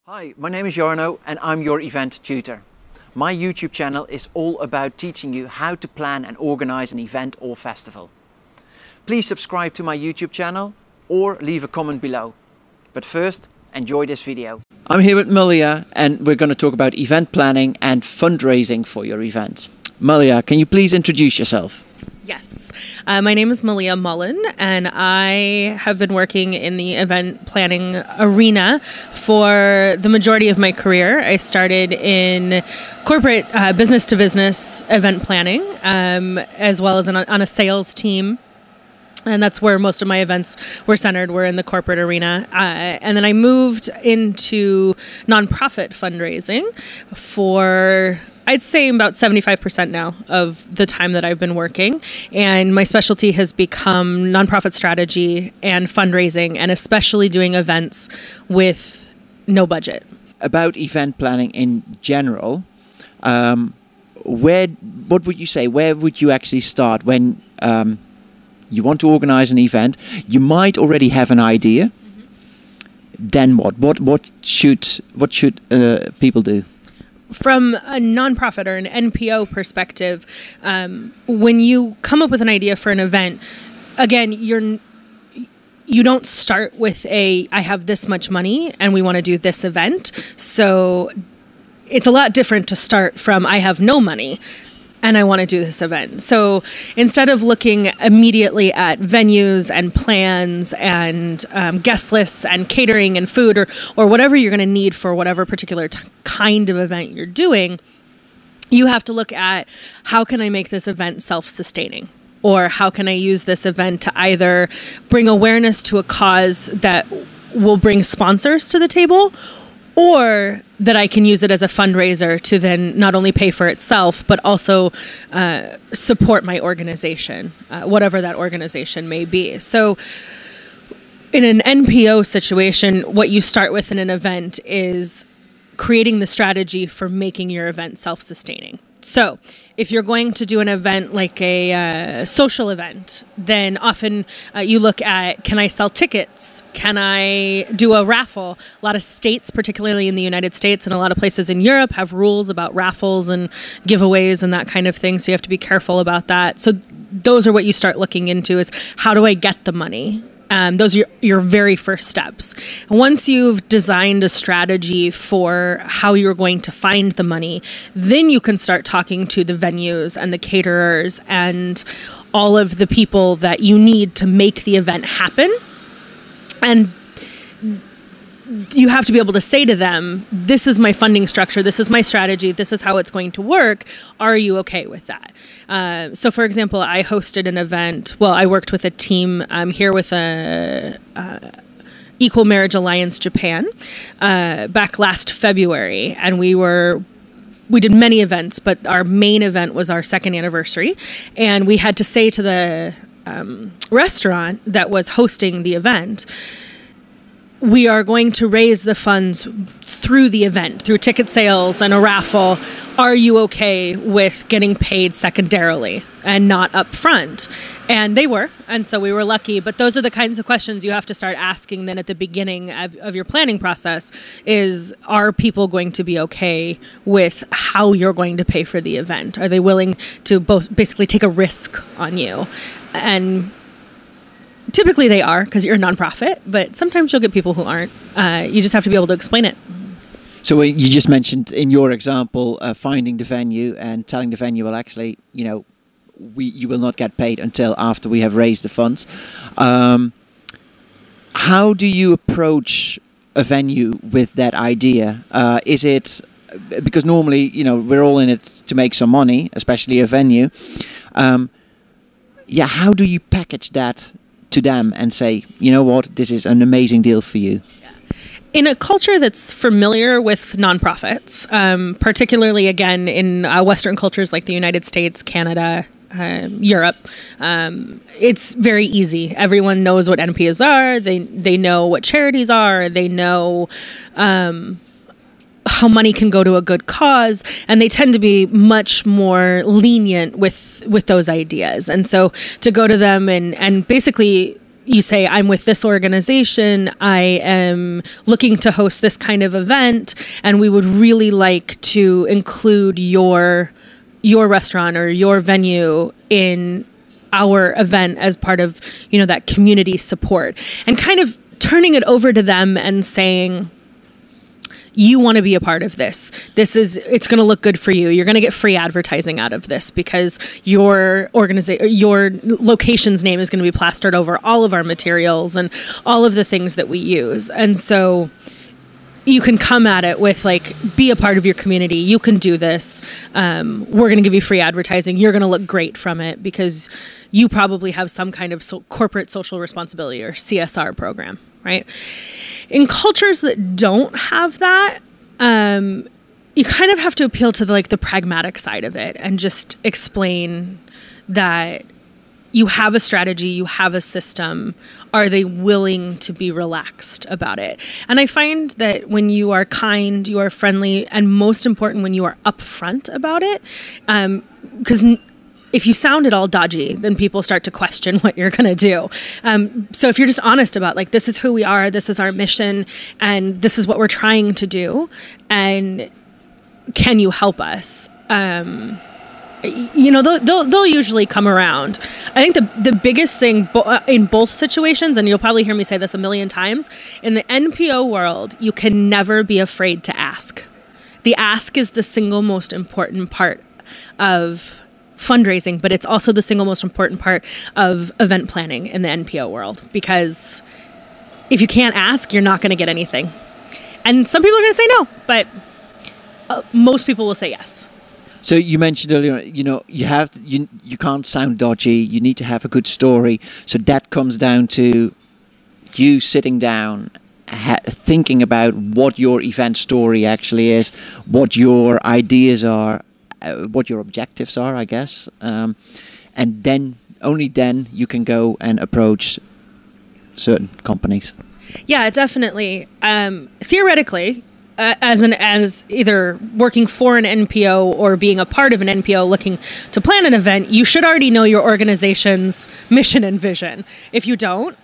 Hi, my name is Jarno and I'm your event tutor. My YouTube channel is all about teaching you how to plan and organize an event or festival. Please subscribe to my YouTube channel or leave a comment below. But first, enjoy this video. I'm here with Malia and we're going to talk about event planning and fundraising for your event. Malia, can you please introduce yourself? Yes. My name is Malia Mullen, and I have been working in the event planning arena for the majority of my career. I started in corporate business-to-business event planning, as well as on a sales team. And that's where most of my events were centered, were in the corporate arena. And then I moved into nonprofit fundraising for, I'd say, about 75% now of the time that I've been working. And my specialty has become nonprofit strategy and fundraising, and especially doing events with no budget. About event planning in general, what would you say, where would you actually start when you want to organize an event? You might already have an idea. Mm-hmm. Then what? What should people do? From a nonprofit or an NPO perspective, when you come up with an idea for an event, again, you don't start with I have this much money and we want to do this event. So it's a lot different to start from I have no money and I want to do this event. So instead of looking immediately at venues and plans and guest lists and catering and food or whatever you're going to need for whatever particular kind of event you're doing, you have to look at how can I make this event self-sustaining? Or how can I use this event to either bring awareness to a cause that will bring sponsors to the table, or that I can use it as a fundraiser to then not only pay for itself, but also support my organization, whatever that organization may be. So in an NPO situation, what you start with in an event is creating the strategy for making your event self-sustaining. So if you're going to do an event like a social event, then often you look at, can I sell tickets? Can I do a raffle? A lot of states, particularly in the United States and a lot of places in Europe, have rules about raffles and giveaways and that kind of thing. So you have to be careful about that. So those are what you start looking into, is how do I get the money? Those are your very first steps. Once you've designed a strategy for how you're going to find the money, then you can start talking to the venues and the caterers and all of the people that you need to make the event happen. And you have to be able to say to them, this is my funding structure, this is my strategy, this is how it's going to work. Are you okay with that? So for example, I hosted an event, I worked with a team here with Equal Marriage Alliance Japan back last February, and we did many events, but our main event was our second anniversary, and we had to say to the restaurant that was hosting the event, we are going to raise the funds through the event, through ticket sales and a raffle. Are you okay with getting paid secondarily and not up front? And they were, and so we were lucky. But those are the kinds of questions you have to start asking then at the beginning of your planning process, is, are people going to be okay with how you're going to pay for the event? Are they willing to basically take a risk on you? And typically they are, because you're a nonprofit, but sometimes you'll get people who aren't. You just have to be able to explain it. So you just mentioned in your example finding the venue and telling the venue, well, actually, you will not get paid until after we have raised the funds. How do you approach a venue with that idea? Is it, because normally, we're all in it to make some money, especially a venue. How do you package that to them and say, you know what, this is an amazing deal for you? In a culture that's familiar with nonprofits, particularly, again, in Western cultures like the United States, Canada, Europe, it's very easy. Everyone knows what NPOs are. They know what charities are. They know how money can go to a good cause, and they tend to be much more lenient with those ideas. And so to go to them and basically you say, I'm with this organization, I am looking to host this kind of event, and we would really like to include your restaurant or your venue in our event as part of, that community support, and kind of turning it over to them and saying, you want to be a part of this. It's going to look good for you. You're going to get free advertising out of this because your location's name is going to be plastered over all of our materials and all of the things that we use. And so you can come at it with be a part of your community. You can do this. We're going to give you free advertising. You're going to look great from it because you probably have some kind of corporate social responsibility or CSR program, right? In cultures that don't have that, you kind of have to appeal to the pragmatic side of it and just explain that you have a strategy, you have a system. Are they willing to be relaxed about it? And I find that when you are kind, you are friendly, and most important, when you are upfront about it, because if you sound at all dodgy, then people start to question what you're going to do. So if you're just honest about this is who we are, this is our mission, and this is what we're trying to do, and can you help us? They'll usually come around. I think the biggest thing in both situations, and you'll probably hear me say this a million times, in the NPO world, you can never be afraid to ask. The ask is the single most important part of fundraising, but it's also the single most important part of event planning in the NPO world, because if you can't ask, you're not going to get anything. And some people are going to say no, but most people will say yes. So you mentioned earlier, you can't sound dodgy. You need to have a good story. So that comes down to you sitting down, thinking about what your event story actually is, what your ideas are, what your objectives are, I guess, and then only then you can go and approach certain companies. Yeah, definitely. Theoretically, as either working for an NPO or being a part of an NPO looking to plan an event, you should already know your organization's mission and vision. If you don't,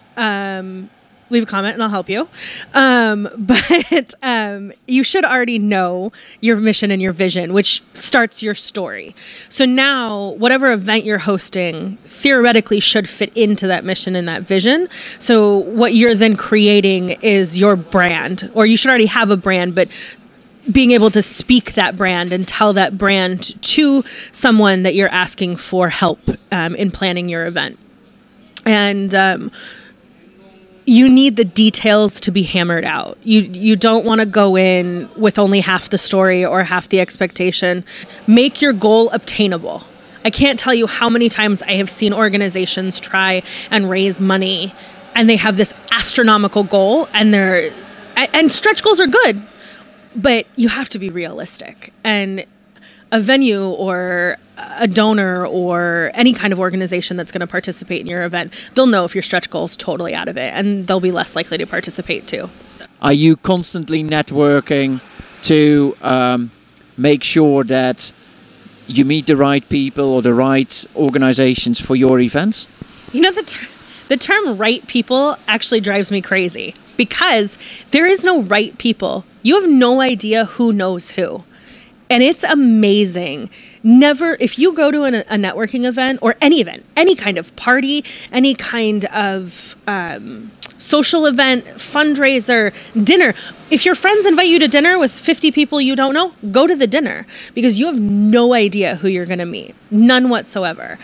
leave a comment and I'll help you. But you should already know your mission and your vision, which starts your story. So now whatever event you're hosting theoretically should fit into that mission and that vision. So what you're then creating is your brand, or you should already have a brand, but being able to speak that brand and tell that brand to someone that you're asking for help in planning your event. And you need the details to be hammered out. You don't want to go in with only half the story or half the expectation. Make your goal obtainable. I can't tell you how many times I have seen organizations try and raise money and they have this astronomical goal, and stretch goals are good, but you have to be realistic. And a venue or a donor or any kind of organization that's going to participate in your event, they'll know if your stretch goal is totally out of it, and they'll be less likely to participate too. So. Are you constantly networking to make sure that you meet the right people or the right organizations for your events? The term right people actually drives me crazy, because there is no right people. You have no idea who knows who. And it's amazing. If you go to a networking event or any event, any kind of party, any kind of social event, fundraiser, dinner, if your friends invite you to dinner with 50 people you don't know, go to the dinner, because you have no idea who you're going to meet. None whatsoever.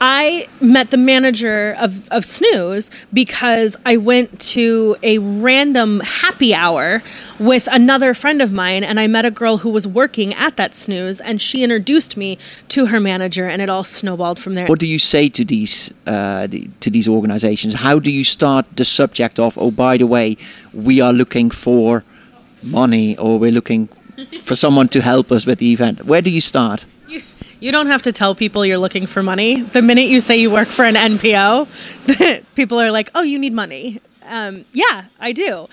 I met the manager of Snooze because I went to a random happy hour with another friend of mine, and I met a girl who was working at that Snooze, and she introduced me to her manager, and it all snowballed from there. What do you say to these organizations? How do you start the subject of, oh, by the way, we are looking for money, or we're looking for someone to help us with the event? Where do you start? You don't have to tell people you're looking for money. The minute you say you work for an NPO, people are like, oh, you need money. Yeah, I do.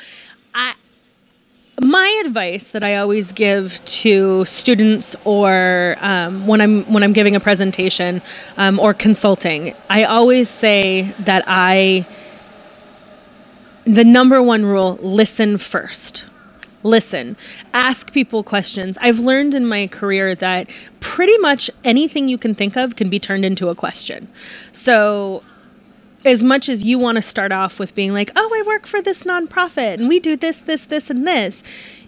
My advice that I always give to students, or when I'm giving a presentation or consulting, I always say that I the number one rule, listen first. Listen, ask people questions. I've learned in my career that pretty much anything you can think of can be turned into a question. So as much as you want to start off with being like, oh, I work for this nonprofit and we do this, this, this, and this,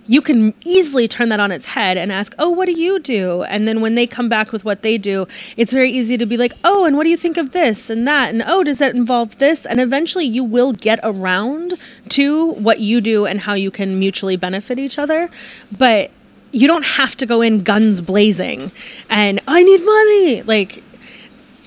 you can easily turn that on its head and ask, oh, what do you do? And then when they come back with what they do, it's very easy to be like, oh, and what do you think of this and that? And oh, does that involve this? And eventually you will get around to what you do and how you can mutually benefit each other. But you don't have to go in guns blazing and I need money. Like,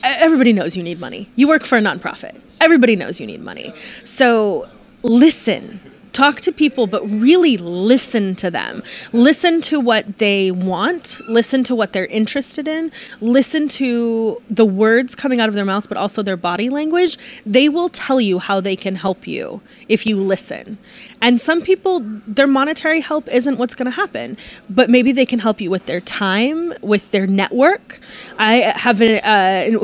everybody knows you need money. You work for a nonprofit. Everybody knows you need money. So listen. Talk to people, but really listen to them. Listen to what they want. Listen to what they're interested in. Listen to the words coming out of their mouths, but also their body language. They will tell you how they can help you if you listen. And some people, their monetary help isn't what's going to happen, but maybe they can help you with their time, with their network. I have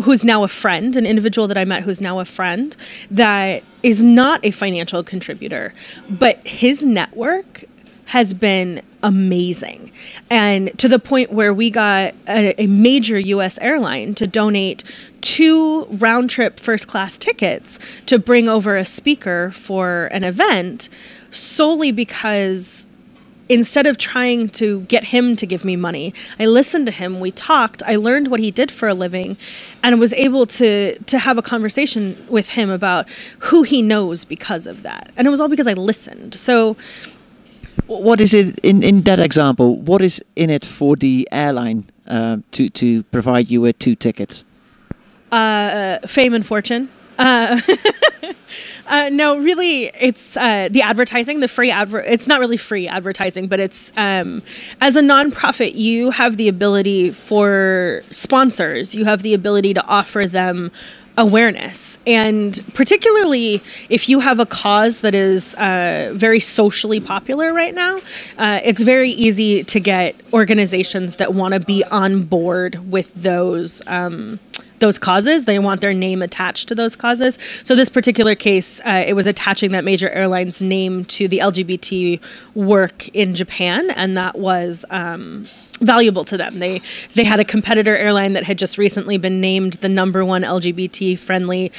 who's now a friend, an individual that I met who's now a friend that is not a financial contributor, but his network has been amazing. And to the point where we got a major US airline to donate 2 round-trip first-class tickets to bring over a speaker for an event, solely because instead of trying to get him to give me money, I listened to him, we talked, I learned what he did for a living, and was able to have a conversation with him about who he knows because of that. And it was all because I listened. So what is it in that example? What is in it for the airline to provide you with 2 tickets? Fame and fortune. No, really, it's the advertising, the free it's not really free advertising, but it's as a nonprofit, you have the ability for sponsors, you have the ability to offer them awareness. And particularly if you have a cause that is very socially popular right now, it's very easy to get organizations that want to be on board with those causes. They want their name attached to those causes. So this particular case, it was attaching that major airline's name to the LGBT work in Japan, and that was valuable to them. They had a competitor airline that had just recently been named the #1 LGBT friendly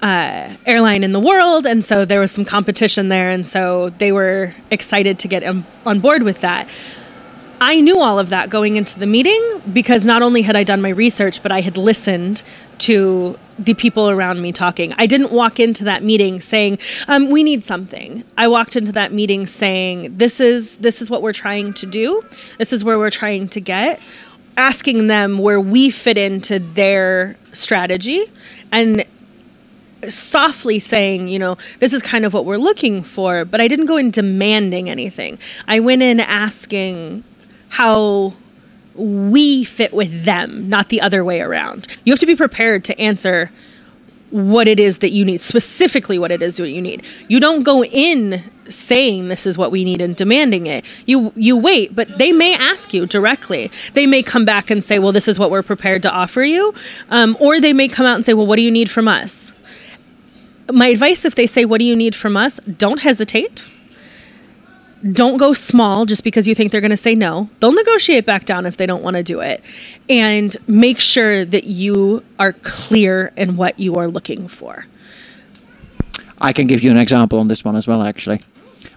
airline in the world, and so there was some competition there, and so they were excited to get on board with that. I knew all of that going into the meeting because not only had I done my research, but I had listened to the people around me talking. I didn't walk into that meeting saying, we need something. I walked into that meeting saying, this is what we're trying to do. This is where we're trying to get. Asking them where we fit into their strategy and softly saying, this is kind of what we're looking for, but I didn't go in demanding anything. I went in asking how we fit with them, not the other way around. You have to be prepared to answer what it is that you need, specifically what it is that you need. You don't go in saying this is what we need and demanding it. You wait, but they may ask you directly. They may come back and say, well, this is what we're prepared to offer you. Or they may come out and say, well, what do you need from us? My advice, if they say, what do you need from us? Don't hesitate. Don't go small just because you think they're going to say no. They'll negotiate back down if they don't want to do it. And make sure that you are clear in what you are looking for. I can give you an example on this one as well, actually.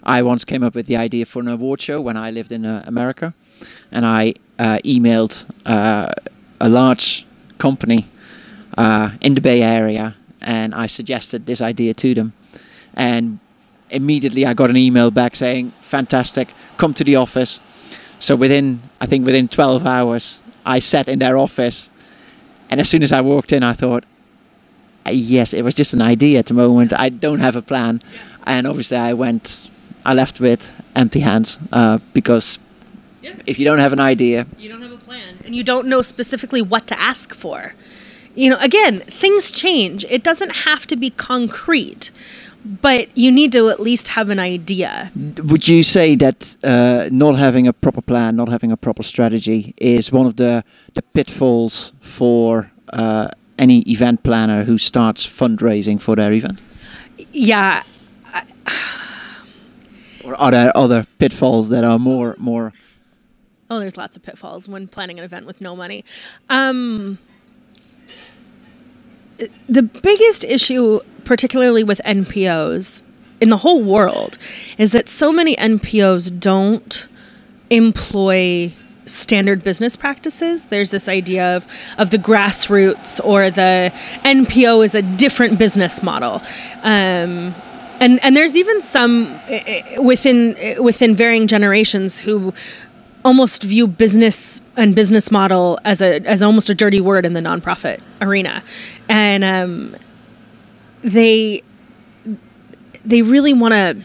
I once came up with the idea for an award show when I lived in America. And I emailed a large company in the Bay Area, and I suggested this idea to them. And immediately I got an email back saying, fantastic, come to the office. So within 12 hours, I sat in their office. And as soon as I walked in, I thought, yes, it was just an idea at the moment. I don't have a plan. And obviously I left with empty hands because if you don't have an idea, you don't have a plan, and you don't know specifically what to ask for. Again, things change. It doesn't have to be concrete, but you need to at least have an idea. Would you say that not having a proper plan, not having a proper strategy is one of the pitfalls for any event planner who starts fundraising for their event? Yeah, Or are there other pitfalls that are more? Oh, there's lots of pitfalls when planning an event with no money. The biggest issue, particularly with NPOs in the whole world, is that so many NPOs don't employ standard business practices. There's this idea of the grassroots, or the NPO is a different business model. And there's even some within varying generations who almost view business and business model as almost a dirty word in the nonprofit arena. And they really want to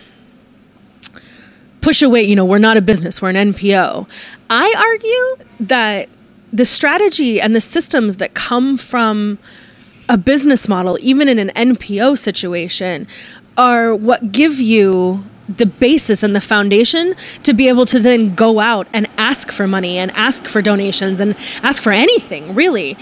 push away, we're not a business, we're an NPO. I argue that the strategy and the systems that come from a business model, even in an NPO situation, are what give you the basis and the foundation to be able to then go out and ask for money and ask for donations and ask for anything, really.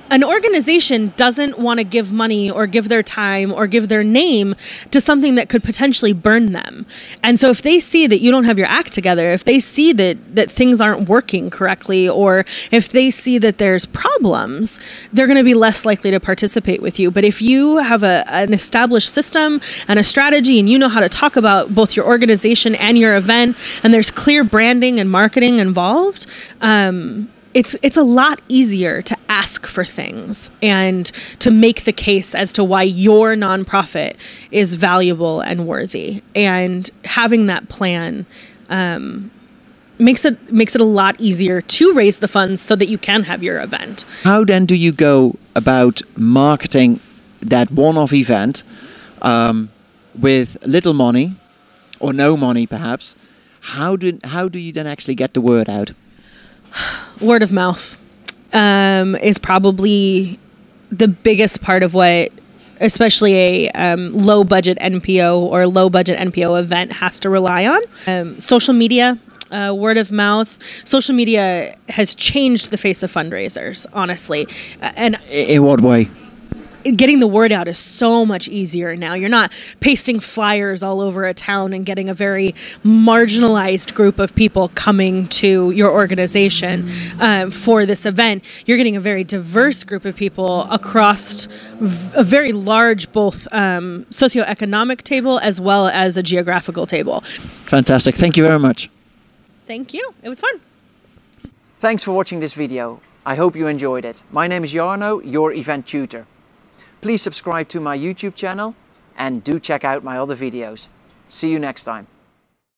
An organization doesn't want to give money or give their time or give their name to something that could potentially burn them. And so if they see that you don't have your act together, if they see that things aren't working correctly, or if they see that there's problems, they're going to be less likely to participate with you. But if you have an established system and a strategy, and you know how to talk about both your organization and your event, and there's clear branding and marketing involved, it's a lot easier to ask for things and to make the case as to why your nonprofit is valuable and worthy. And having that plan makes it a lot easier to raise the funds so that you can have your event. How then do you go about marketing that one-off event with little money or no money, perhaps? How do you then actually get the word out? Word of mouth is probably the biggest part of what, especially a low budget NPO or low budget NPO event, has to rely on. Social media, word of mouth. Social media has changed the face of fundraisers, honestly. And in what way? Getting the word out is so much easier now. You're not pasting flyers all over a town and getting a very marginalized group of people coming to your organization for this event. You're getting a very diverse group of people across a very large both socioeconomic table as well as a geographical table. Fantastic. Thank you very much. Thank you. It was fun. Thanks for watching this video. I hope you enjoyed it. My name is Jarno, your event tutor. Please subscribe to my YouTube channel and do check out my other videos. See you next time.